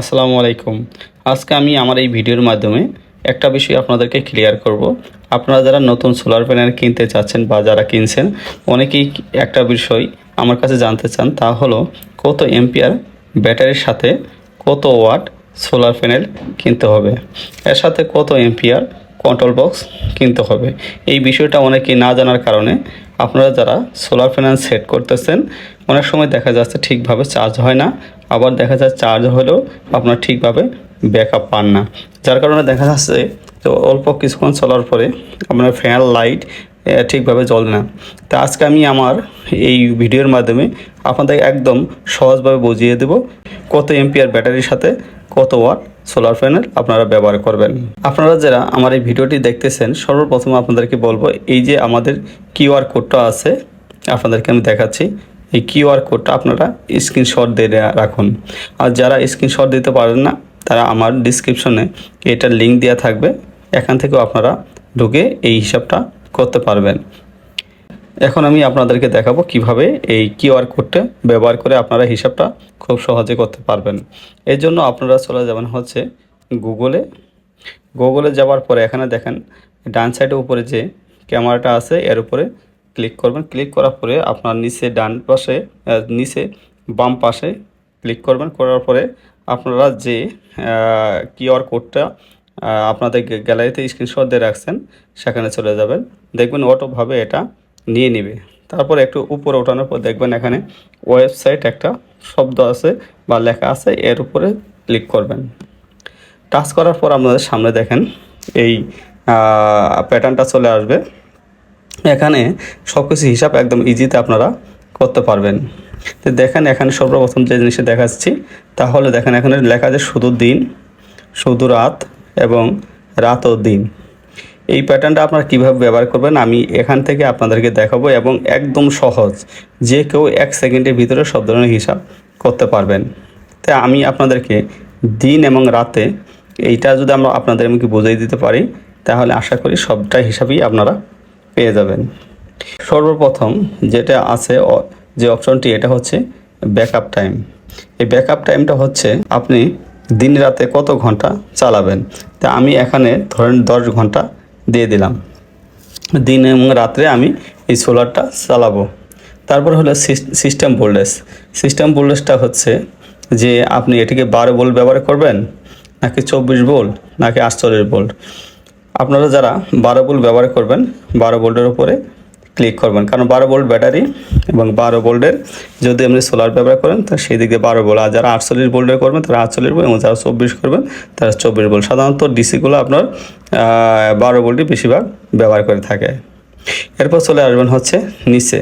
আসসালামু আলাইকুম। আজকে আমি আমার এই ভিডিওর মাধ্যমে একটা বিষয় আপনাদেরকে ক্লিয়ার করব। আপনারা যারা নতুন সোলার প্যানেল কিনতে চাচ্ছেন বা যারা কিনছেন, অনেকেই একটা বিষয় আমার কাছে জানতে চান, তা হলো কত এম্পিয়ার ব্যাটারির সাথে কত ওয়াট সোলার প্যানেল কিনতে হবে, এর সাথে কত এম্পিয়ার কন্ট্রোল বক্স কিনতে হবে। এই বিষয়টা অনেকেই না জানার কারণে আপনারা যারা সোলার প্যানেল সেট করতেছেন, অনেক সময় দেখা যাচ্ছে ঠিকভাবে চার্জ হয় না, আবার দেখা যায় চার্জ হলেও আপনার ঠিকভাবে ব্যাকআপ পান না, যার কারণে দেখা যাচ্ছে তো অল্প কিছুক্ষণ চলার পরে আপনার ফ্যান লাইট ঠিকভাবে জ্বলে না। তা আজকে আমি আমার এই ভিডিওর মাধ্যমে আপনাদের একদম সহজভাবে বুঝিয়ে দেব কত এম্পিয়ার ব্যাটারির সাথে কত ওয়াট সোলার প্যানেল আপনারা ব্যবহার করবেন। আপনারা যারা আমার এই ভিডিওটি দেখতেছেন, সর্বপ্রথম আপনাদেরকে বলবো, এই যে আমাদের কিউআর কোডটা আছে আপনাদেরকে আমি দেখাচ্ছি। এই কিউআর কোডটা আপনারা স্ক্রিনশট দিয়ে রাখুন। আর যারা স্ক্রিনশট দিতে পারেন না, তারা আমার ডিসক্রিপশনে এটার লিঙ্ক দেওয়া থাকবে, এখান থেকেও আপনারা ঢুকে এই হিসাবটা করতে পারবেন। এখন আমি আপনাদেরকে দেখাবো কিভাবে এই কিউআর কোডটা ব্যবহার করে আপনারা হিসাবটা খুব সহজে করতে পারবেন। এর জন্য আপনারা চলে যাবেন হচ্ছে গুগলে যাওয়ার পরে এখানে দেখেন ডান সাইডের উপরে যে ক্যামেরাটা আছে এর উপরে ক্লিক করবেন। ক্লিক করার পরে আপনার নিচে বাম পাশে ক্লিক করবেন। করার পরে আপনারা যে কিউআর কোডটা আপনাদের গ্যালারিতে স্ক্রিনশট দিয়ে রাখছেন সেখানে চলে যাবেন। দেখবেন অটোভাবে এটা নিয়ে নেবে। তারপরে একটু উপরে ওঠানোর পর দেখবেন এখানে ওয়েবসাইট একটা শব্দ আছে বা লেখা আছে, এর উপরে ক্লিক করবেন। টাচ করার পর আপনাদের সামনে দেখেন এই প্যাটার্নটা চলে আসবে। এখানে সব কিছু হিসাব একদম ইজিতে আপনারা করতে পারবেন। তো দেখেন এখানে সর্বপ্রথম যে জিনিসটা দেখাচ্ছি, তাহলে দেখেন এখানে লেখা আছে শুধু দিন, শুধু রাত এবং রাত ও দিন। এই প্যাটার্নটা আপনারা কীভাবে ব্যবহার করবেন আমি এখান থেকে আপনাদেরকে দেখাবো, এবং একদম সহজ, যে কেউ 1 সেকেন্ডের ভিতরে সব ধরনের হিসাব করতে পারবেন। তাই আমি আপনাদেরকে দিন এবং রাতে এইটা যদি আমরা আপনাদেরকে বুঝিয়ে দিতে পারি, তাহলে আশা করি সবটা হিসাবই আপনারা পেয়ে যাবেন। সর্বপ্রথম যেটা আছে যে অপশনটি, এটা হচ্ছে ব্যাকআপ টাইম। এই ব্যাকআপ টাইমটা হচ্ছে আপনি দিন রাতে কত ঘন্টা চালাবেন। তা আমি এখানে ধরেন 10 ঘন্টা দিয়ে দিলাম, দিন এবং রাত্রে আমি এই সোলারটা চালাবো। তারপর হলো সিস্টেম ভোল্টেজটা হচ্ছে যে আপনি এটিকে 12 ভোল্ট ব্যবহার করবেন নাকি 24 ভোল্ট নাকি 48 ভোল্ট। আপনারা যারা 12 ভোল্ট ব্যবহার করবেন, 12 ভোল্টের উপরে ক্লিক করবেন, কারণ 12 ভোল্ট ব্যাটারি এবং 12 ভোল্টের যদি আপনি সোলার ব্যবহার করেন তা সেই দিকে 12 ভোল্ট, আর যারা 48 ভোল্টের করবেন তারা 48 ভোল্ট, এবং যারা 24 করবেন তারা 24 ভোল্ট। সাধারণত ডিসিগুলো আপনার 12 ভোল্টই বেশিরভাগ ব্যবহার করে থাকে। এরপর চলে আসবেন হচ্ছে নিচে।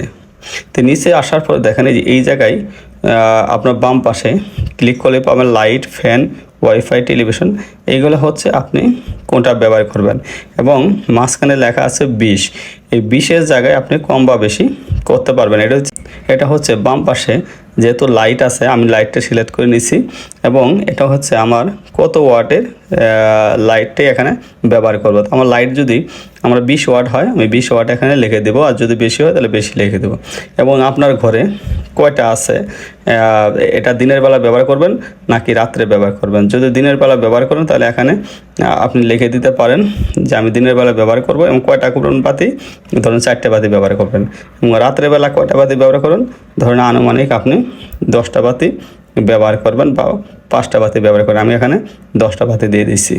তো নিচে আসার পর দেখেন এই জায়গায় আপনার বাম পাশে ক্লিক করলে পাবেন লাইট, ফ্যান, ওয়াইফাই, টেলিভিশন। এইগুলো হচ্ছে আপনি কোনটা ব্যবহার করবেন, এবং মাঝখানে লেখা আছে 20। এই 20-এর জায়গায় আপনি কম বা বেশি করতে পারবেন। এটা হচ্ছে বাম পাশে যেহেতু লাইট আছে, আমি লাইটটা সিলেক্ট করে নিছি, এবং এটা হচ্ছে আমার কত ওয়াটের লাইটটাই এখানে ব্যবহার করবো। আমার লাইট যদি আমরা 20 ওয়াট হয়, আমি 20 ওয়াট এখানে লিখে দেবো, আর যদি বেশি হয় তাহলে বেশি লিখে দেবো। এবং আপনার ঘরে কয়টা আছে, এটা দিনের বেলা ব্যবহার করবেন নাকি রাত্রে ব্যবহার করবেন। যদি দিনের বেলা ব্যবহার করেন তাহলে এখানে আপনি লিখে দিতে পারেন যে আমি দিনের বেলা ব্যবহার করব, এবং কয়টা বাতি, ধরুন 4টে বাতি ব্যবহার করবেন। এবং রাত্রেবেলা কয়টা বাতি ব্যবহার করুন, ধরুন আনুমানিক আপনি 10টা বাতি ব্যবহার করবেন বা 5টা বাতি ব্যবহার করেন। আমি এখানে 10টা বাতি দিয়ে দিচ্ছি।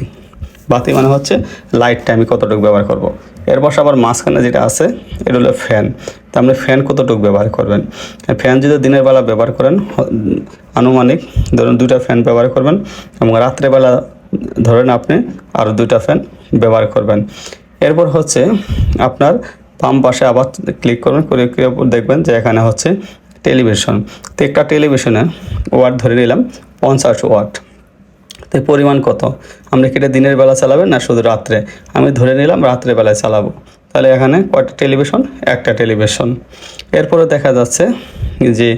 বাতি মানে হচ্ছে লাইটটা আমি কতটুকু ব্যবহার করব। এরপর আবার মাঝখানে যেটা আছে এটা হলো ফ্যান। তা আপনি ফ্যান কতটুকু ব্যবহার করবেন। ফ্যান যদি দিনের বেলা ব্যবহার করেন আনুমানিক ধরুন 2টা ফ্যান ব্যবহার করবেন, এবং রাত্রেবেলা ধরেন আপনি আরও 2টা ফ্যান ব্যবহার করবেন। এরপর হচ্ছে আপনার বাম পাশে আবার ক্লিক করবেন, করে দেখবেন যে এখানে হচ্ছে টেলিভিশন। তো একটা টেলিভিশনে ওয়াট ধরে নিলাম 50 ওয়াট। তো পরিমাণ কত, আমরা কি এটা দিনের বেলা চালাবেন না শুধু রাত্রে, আমি ধরে নিলাম রাত্রে বেলায় চালাবো। তাহলে এখানে কয়টা টেলিভিশন, একটা টেলিভিশন। এরপরে দেখা যাচ্ছে যে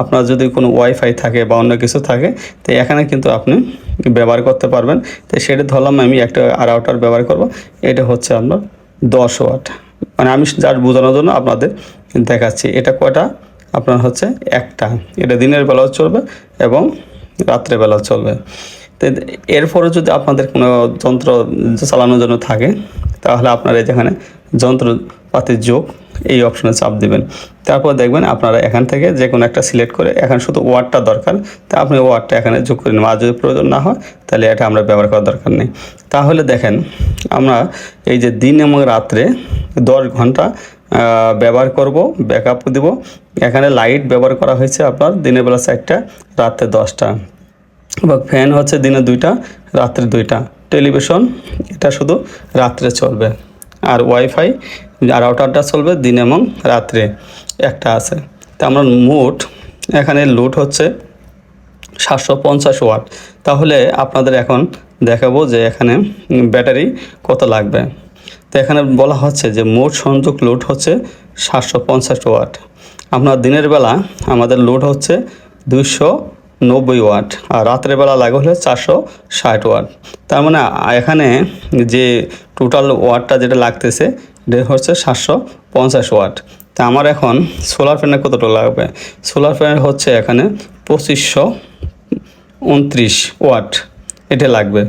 আপনার যদি কোনো ওয়াইফাই থাকে বা অন্য কিছু থাকে, তো এখানে কিন্তু আপনি ব্যবহার করতে পারবেন। তো সেটা ধরলাম আমি একটা রাউটার ব্যবহার করব, এটা হচ্ছে আপনার 10 ওয়াট। মানে আমি যার বোঝানোর জন্য আপনাদের দেখাচ্ছি। এটা কয়টা আপনার হচ্ছে একটা, এটা দিনের বেলাও চলবে এবং রাত্রেবেলাও চলবে। তো এরপরে যদি আপনাদের কোনো যন্ত্র চালানোর জন্য থাকে তাহলে আপনারা যেখানে যন্ত্রপাতির যোগ এই অপশনে চাপ দিবেন। তারপর দেখবেন আপনারা এখান থেকে যে কোনো একটা সিলেক্ট করে এখানে শুধু ওয়ার্ডটা দরকার, তা আপনি ওয়ার্ডটা এখানে যোগ করে নেবেন। আর যদি প্রয়োজন না হয় তাহলে এটা আমরা ব্যবহার করার দরকার নেই। তাহলে দেখেন আমরা এই যে দিন এবং রাত্রে 10 ঘন্টা ব্যবহার করব, ব্যাকআপ দিব। এখানে লাইট ব্যবহার করা হয়েছে আপনার দিনের বেলা 4টা, রাত্রে 10টা। বা ফ্যান হচ্ছে দিনে 2টা, রাত্রে 2টা। টেলিভিশন এটা শুধু রাত্রে চলবে। আর ওয়াইফাই আর রাউটারটা চলবে দিন এবং রাত্রে একটা আছে। তা আমরা মোট এখানে লোড হচ্ছে 750 ওয়াট। তাহলে আপনাদের এখন দেখাবো যে এখানে ব্যাটারি কত লাগবে। তো এখানে বলা হচ্ছে যে মোট সংযোগ লোড হচ্ছে 750 ওয়াট। আপনার দিনের বেলা আমাদের লোড হচ্ছে 290 ওয়াট, আর রাতের বেলা লাগে হলে 460 ওয়াট। তার মানে এখানে যে টোটাল ওয়াটটা যেটা লাগতেছে এটা হচ্ছে 750 ওয়াট। তা আমার এখন সোলার প্যানেল কতটা লাগবে? সোলার প্যানেল হচ্ছে এখানে 2529 ওয়াট এটা লাগবে।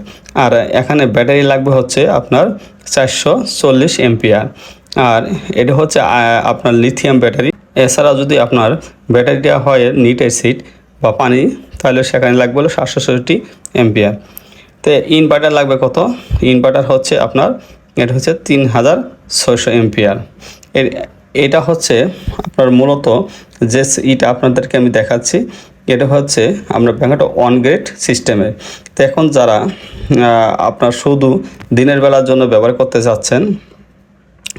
আর এখানে ব্যাটারি লাগবে হচ্ছে আপনার 440 এম্পিয়ার। আর এটা হচ্ছে আপনার লিথিয়াম ব্যাটারি। এছাড়া যদি আপনার ব্যাটারিটা হয় নিট অ্যাসিড বা পানি, তাহলে সেখানে লাগবে হলো 760 এম্পিয়ার। তো ইনভার্টার লাগবে কত? ইনভার্টার হচ্ছে আপনার এটা হচ্ছে 3600 এম্পিয়ার। এটা হচ্ছে আপনার মূলত যে ইটা আপনাদেরকে আমি দেখাচ্ছি, এটা হচ্ছে আমরা ব্যাঙ্গাটা অন গ্রেড সিস্টেমে। তো এখন যারা আপনার শুধু দিনের বেলার জন্য ব্যবহার করতে চাচ্ছেন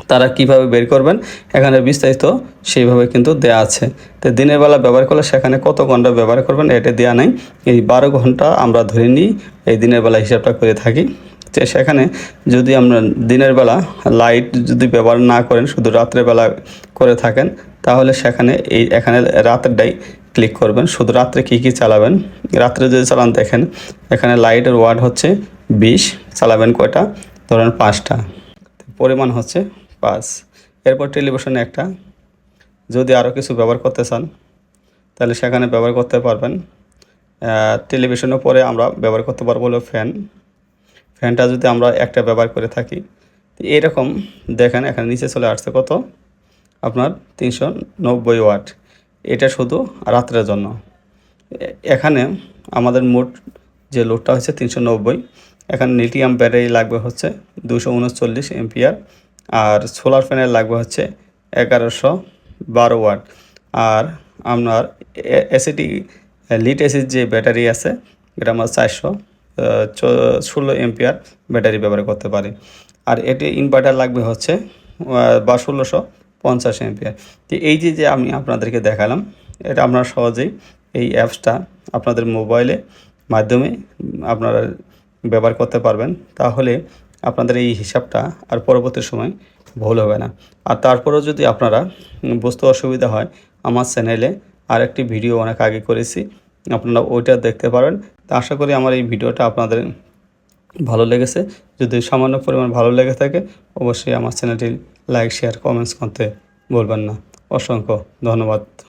তারা কিভাবে বের করবেন এখানে বিস্তারিত সেইভাবে কিন্তু দেয়া আছে। তো দিনের বেলা ব্যবহার করলে সেখানে কত ঘন্টা ব্যবহার করবেন এটা দেওয়া নেই। এই 12 ঘন্টা আমরা ধরে নিই এই দিনের বেলা হিসাবটা করে থাকি। তো সেখানে যদি আমরা দিনের বেলা লাইট যদি ব্যবহার না করেন, শুধু রাত্রের বেলা করে থাকেন, তাহলে সেখানে এখানে রাতেরটাই ক্লিক করবেন। শুধু রাত্রে কী কী চালাবেন, রাত্রে যদি চালান দেখেন এখানে লাইটের ওয়াট হচ্ছে 20, চালাবেন কয়টা? ধরেন 5টা, পরিমাণ হচ্ছে 5। এরপর টেলিভিশনে একটা, যদি আরও কিছু ব্যবহার করতে চান তাহলে সেখানে ব্যবহার করতে পারবেন। টেলিভিশনের পরে আমরা ব্যবহার করতে পারবো হলো ফ্যানটা যদি আমরা একটা ব্যবহার করে থাকি এরকম দেখেন এখানে নিচে চলে আসছে কত আপনার 390 ওয়াট। এটা শুধু রাত্রের জন্য। এখানে আমাদের মোট যে লোডটা হচ্ছে 390। এখানে লিথিয়াম ব্যাটারি লাগবে হচ্ছে 239 এম্পিয়ার। আর সোলার প্যানেল লাগবে হচ্ছে 1112 ওয়াট। আর আপনার লিড অ্যাসিড যে ব্যাটারি আছে এটা আমরা 416 এম্পিয়ার ব্যাটারি ব্যবহার করতে পারি। আর এটি ইনভার্টার লাগবে হচ্ছে 1650 এম্পিয়ার। তো এই যে আমি আপনাদেরকে দেখালাম এটা আপনারা সহজেই এই অ্যাপসটা আপনাদের মোবাইলে মাধ্যমে আপনারা ব্যবহার করতে পারবেন। তাহলে আপনাদের এই হিসাবটা আর পরবর্তী সময় ভুল হবে না। আর তারপরেও যদি আপনারা বুঝতে অসুবিধা হয়, আমার চ্যানেলে আরেকটি ভিডিও অনেক আগে করেছি, আপনারা ওইটা দেখতে পারেন। তা আশা করি আমার এই ভিডিওটা আপনাদের ভালো লেগেছে। যদি সামান্য পরিমাণ ভালো লেগে থাকে অবশ্যই আমার চ্যানেলটি লাইক, শেয়ার, কমেন্টস করতে ভুলবেন না। অসংখ্য ধন্যবাদ।